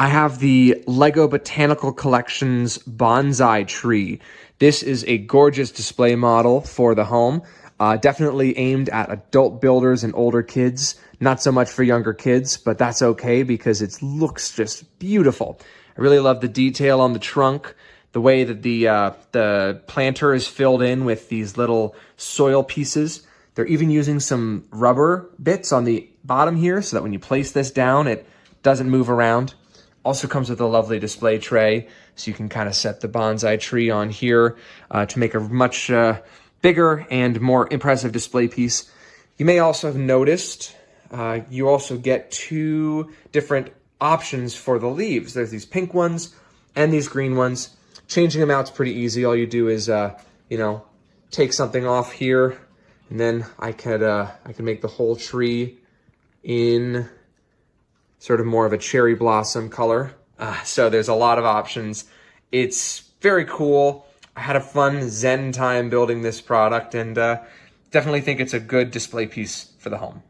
I have the Lego Botanical Collections Bonsai tree. This is a gorgeous display model for the home. Definitely aimed at adult builders and older kids. Not so much for younger kids, but that's okay because it looks just beautiful. I really love the detail on the trunk, the way that the planter is filled in with these little soil pieces. They're even using some rubber bits on the bottom here so that when you place this down, it doesn't move around. Also comes with a lovely display tray, so you can kind of set the bonsai tree on here to make a much bigger and more impressive display piece. You may also have noticed you also get two different options for the leaves. There's these pink ones and these green ones. Changing them out's pretty easy. All you do is, take something off here, and then I can make the whole tree in sort of more of a cherry blossom color. So there's a lot of options. It's very cool. I had a fun Zen time building this product, and definitely think it's a good display piece for the home.